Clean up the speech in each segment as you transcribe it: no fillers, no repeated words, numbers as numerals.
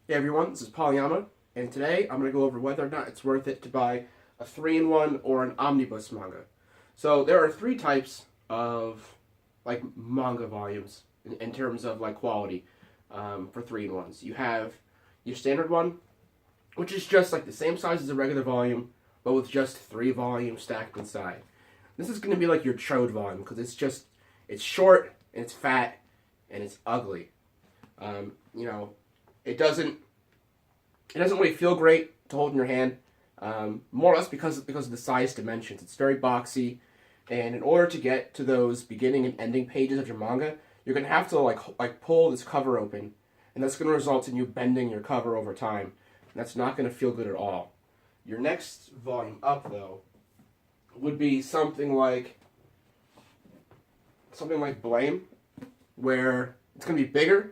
Hey everyone, this is Polyama, and today I'm going to go over whether or not it's worth it to buy a 3-in-1 or an Omnibus Manga. So there are three types of manga volumes in terms of quality for 3-in-1s. You have your standard one, which is just like the same size as a regular volume, but with just 3 volumes stacked inside. This is going to be like your chode volume because it's short and it's fat and it's ugly. Um, you know, it doesn't really feel great to hold in your hand, more or less because of the size dimensions. It's very boxy, and in order to get to those beginning and ending pages of your manga, you're gonna have to pull this cover open, and that's gonna result in you bending your cover over time, and that's not gonna feel good at all. Your next volume up, though, would be something like Blame, where it's gonna be bigger.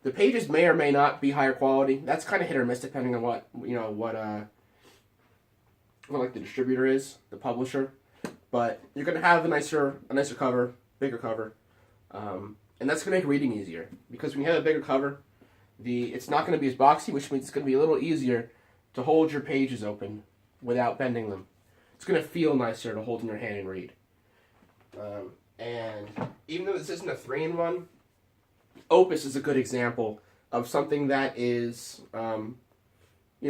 The pages may or may not be higher quality. That's kind of hit or miss depending on what the distributor is, the publisher. But you're gonna have a nicer cover, bigger cover, and that's gonna make reading easier because when you have a bigger cover, it's not gonna be as boxy, which means it's gonna be a little easier to hold your pages open without bending them. It's gonna feel nicer to hold in your hand and read. And even though this isn't a 3-in-1. Opus is a good example of something that is,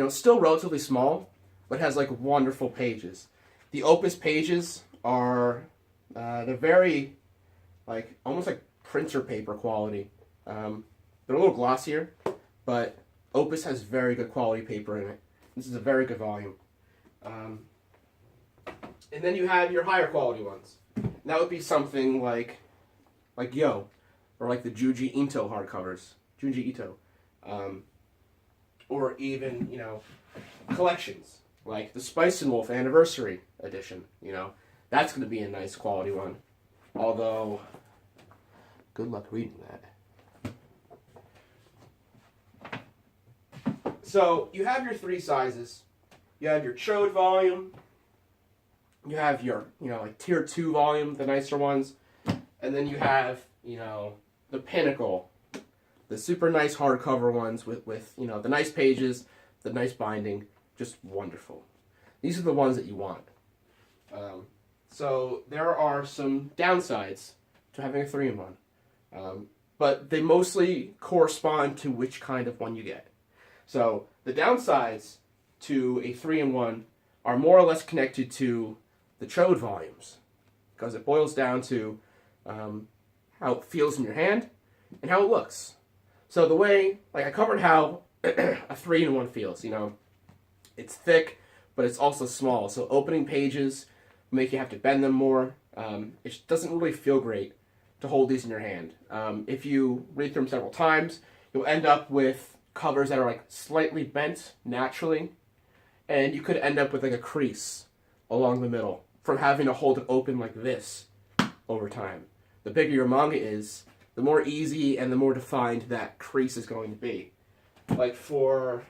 still relatively small, but has wonderful pages. The Opus pages are, they're very, almost like printer paper quality. They're a little glossier, but Opus has very good quality paper in it. This is a very good volume. And then you have your higher quality ones. And that would be something like Yo, or like the Junji Ito hardcovers, or even collections like the Spice and Wolf Anniversary Edition. That's going to be a nice quality one. Although, good luck reading that. So you have your three sizes. You have your chode volume. You have your tier 2 volume, the nicer ones, and then you have the pinnacle, the super nice hardcover ones with the nice pages, the nice binding, just wonderful. These are the ones that you want. So there are some downsides to having a 3-in-1, but they mostly correspond to which kind of one you get. So the downsides to a 3-in-1 are more or less connected to the chode volumes, because it boils down to how it feels in your hand, and how it looks. So the way, I covered how a 3-in-1 feels, it's thick, but it's also small. So opening pages make you have to bend them more. It doesn't really feel great to hold these in your hand. If you read through them several times, you'll end up with covers that are slightly bent naturally, and you could end up with a crease along the middle from having to hold it open like this over time. The bigger your manga is, the more easy and the more defined that crease is going to be. For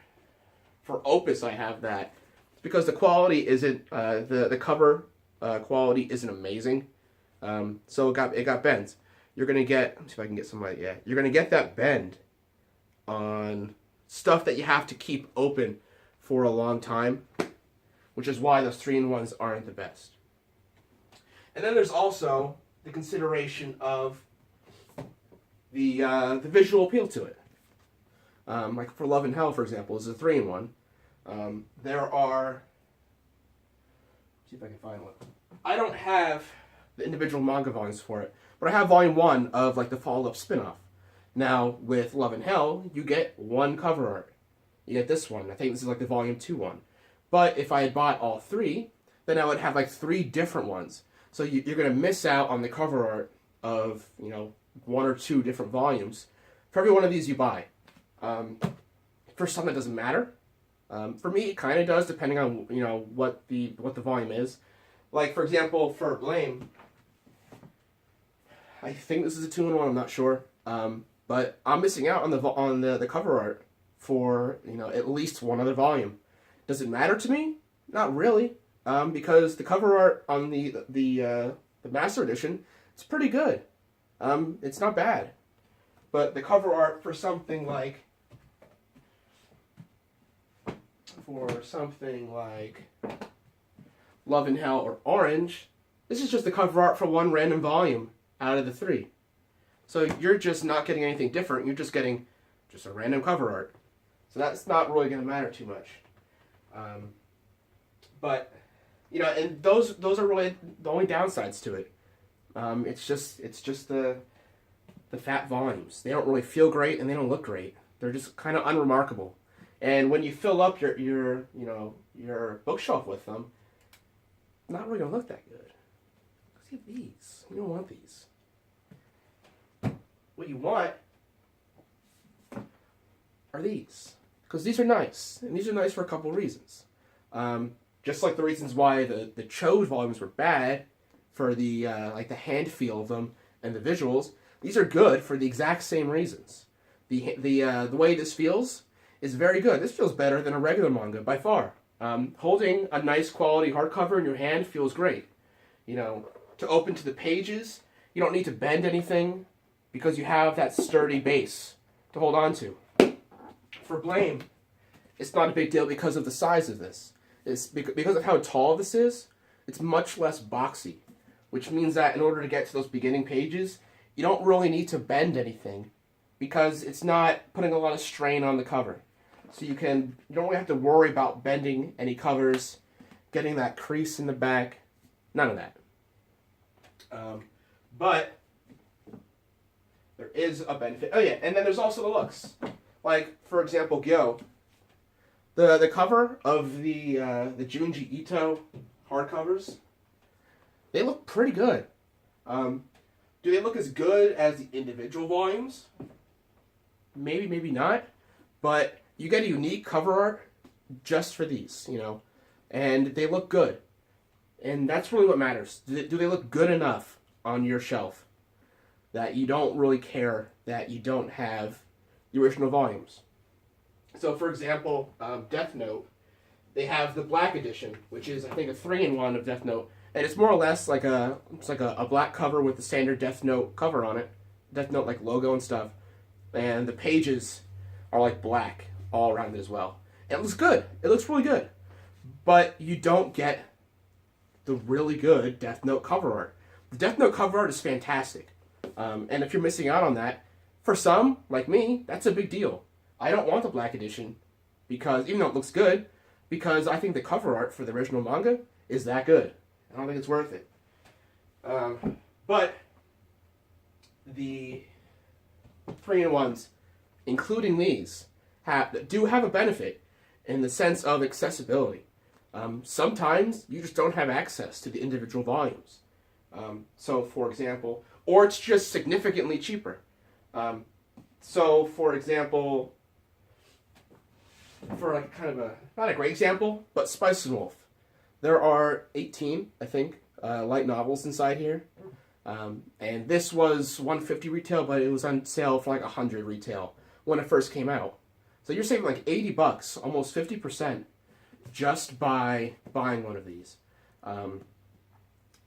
Opus, I have that. It's because the quality isn't, the cover quality isn't amazing. So it got bends. You're going to get, let's see if I can get some light, yeah. You're going to get that bend on stuff that you have to keep open for a long time, which is why those 3-in-1s aren't the best. And then there's also the consideration of the visual appeal to it. For Love and Hell, for example, is a 3-in-1. There are, let's see if I can find one. I don't have the individual manga volumes for it, but I have volume 1 of the follow-up spin-off. Now, with Love and Hell, you get one cover art. You get this one. I think this is the volume 2 one. But if I had bought all 3, then I would have 3 different ones. So you're going to miss out on the cover art of 1 or 2 different volumes for every one of these you buy. For some, that doesn't matter. For me, it kind of does, depending on what the volume is. For example, for Blame, I think this is a 2-in-1. I'm not sure, but I'm missing out on the cover art for at least one other volume. Does it matter to me? Not really. Because the cover art on the Master Edition, it's pretty good. It's not bad. But the cover art for something like for something like Love and Hell or Orange, this is just the cover art for one random volume out of the 3. So you're just not getting anything different. You're just getting just a random cover art. So that's not really going to matter too much. But, you know, and those are really the only downsides to it. It's just the fat volumes. They don't really feel great and they don't look great. They're just kind of unremarkable. And when you fill up your bookshelf with them, not really gonna look that good. Let's get these. You don't want these. What you want are these, because these are nice, and these are nice for a couple of reasons. Just like the reasons why the Chode volumes were bad for the like the hand feel of them and the visuals. These are good for the exact same reasons. The way this feels is very good. This feels better than a regular manga by far. Holding a nice quality hardcover in your hand feels great. You know, to open to the pages, you don't need to bend anything because you have that sturdy base to hold on to. For Blame, it's not a big deal because of the size of this. It's because of how tall this is, it's much less boxy, which means that in order to get to those beginning pages, you don't really need to bend anything because it's not putting a lot of strain on the cover. So you don't really have to worry about bending any covers, getting that crease in the back, none of that. But there is a benefit. Oh yeah, and then there's also the looks. Like, for example, Gyo. The cover of the Junji Ito hardcovers, they look pretty good. Do they look as good as the individual volumes? Maybe, maybe not. But you get a unique cover art just for these, you know, and they look good. And that's really what matters. Do they look good enough on your shelf that you don't really care that you don't have the original volumes? So, for example, Death Note, they have the black edition, which is, I think, a 3-in-1 of Death Note. And it's more or less like a black cover with the standard Death Note cover on it. Death Note, like, logo and stuff. And the pages are, like, black all around it as well. And it looks good. It looks really good. But you don't get the really good Death Note cover art. The Death Note cover art is fantastic. And if you're missing out on that, for some, like me, that's a big deal. I don't want the black edition, because even though it looks good, because I think the cover art for the original manga is that good. I don't think it's worth it. But the 3-in-1s, including these, do have a benefit in the sense of accessibility. Sometimes you just don't have access to the individual volumes. So, for example, or it's just significantly cheaper. So, for example, for like kind of not a great example, but Spice and Wolf. There are 18, I think, light novels inside here. And this was $150 retail, but it was on sale for like $100 retail when it first came out. So you're saving like $80, almost 50%, just by buying one of these.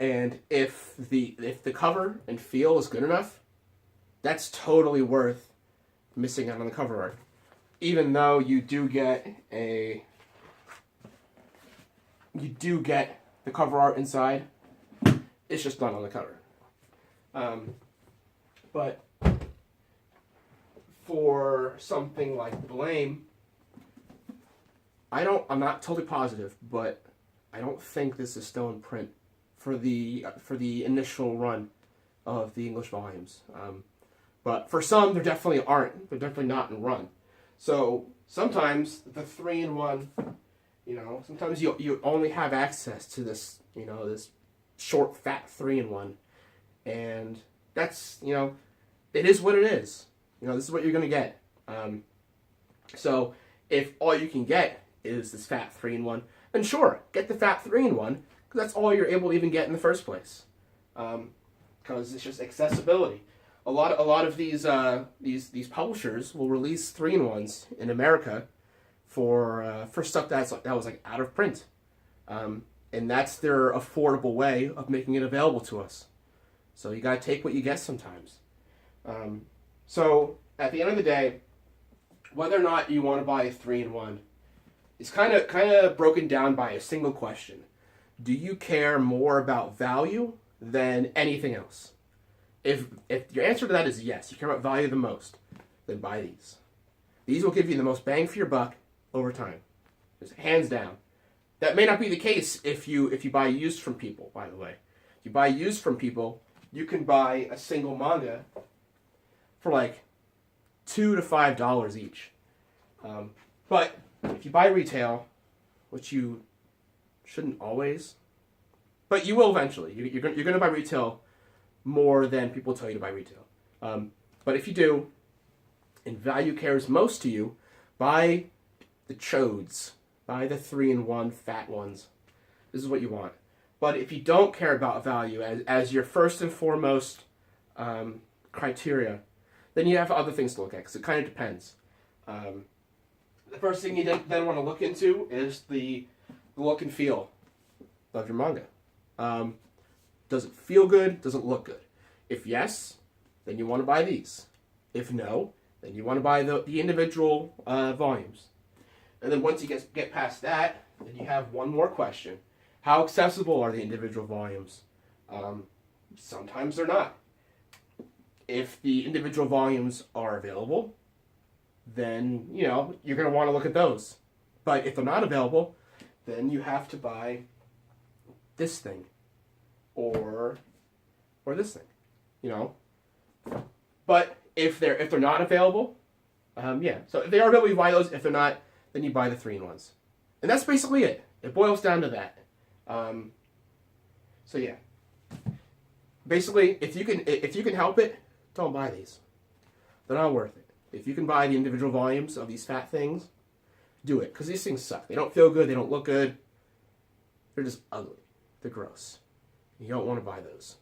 And if the cover and feel is good enough, that's totally worth missing out on the cover art. Even though you do get the cover art inside, it's just not on the cover. But for something like Blame, I'm not totally positive, but I don't think this is still in print for the initial run of the English volumes. But for some, there definitely aren't. They're definitely not in run. So sometimes the 3-in-1, you know, sometimes you only have access to this, you know, this short, fat 3-in-1. And that's, you know, it is what it is. You know, this is what you're going to get. So if all you can get is this fat 3-in-1, then sure, get the fat 3-in-1, because that's all you're able to even get in the first place. Because it's just accessibility. A lot of these publishers will release 3-in-1s in America for stuff that was like out of print. And that's their affordable way of making it available to us. So you gotta take what you get sometimes. So at the end of the day, whether or not you want to buy a 3-in-1, is kind of broken down by a single question. Do you care more about value than anything else? If your answer to that is yes, you care about value the most, then buy these. These will give you the most bang for your buck over time. Just hands down. That may not be the case if you buy used from people, by the way. If you buy used from people, you can buy a single manga for like $2 to $5 each. But if you buy retail, which you shouldn't always, but you will eventually. You're going to buy retail more than people tell you to buy retail. But if you do, and value cares most to you, buy the chodes. Buy the 3-in-1 fat ones. This is what you want. But if you don't care about value as your first and foremost criteria, then you have other things to look at, because it kind of depends. The first thing you then want to look into is the look and feel of your manga. Does it feel good? Does it look good? If yes, then you want to buy these. If no, then you want to buy the individual volumes. And then once you get past that, then you have one more question. How accessible are the individual volumes? Sometimes they're not. If the individual volumes are available, then, you're going to want to look at those. But if they're not available, then you have to buy this thing or this thing, But if they're not available, So if they are available, you buy those. If they're not, then you buy the 3-in-1s. And that's basically it. It boils down to that. So yeah. Basically, if you can help it, don't buy these. They're not worth it. If you can buy the individual volumes of these fat things, do it. Because these things suck. They don't feel good. They don't look good. They're just ugly. They're gross. You don't want to buy those.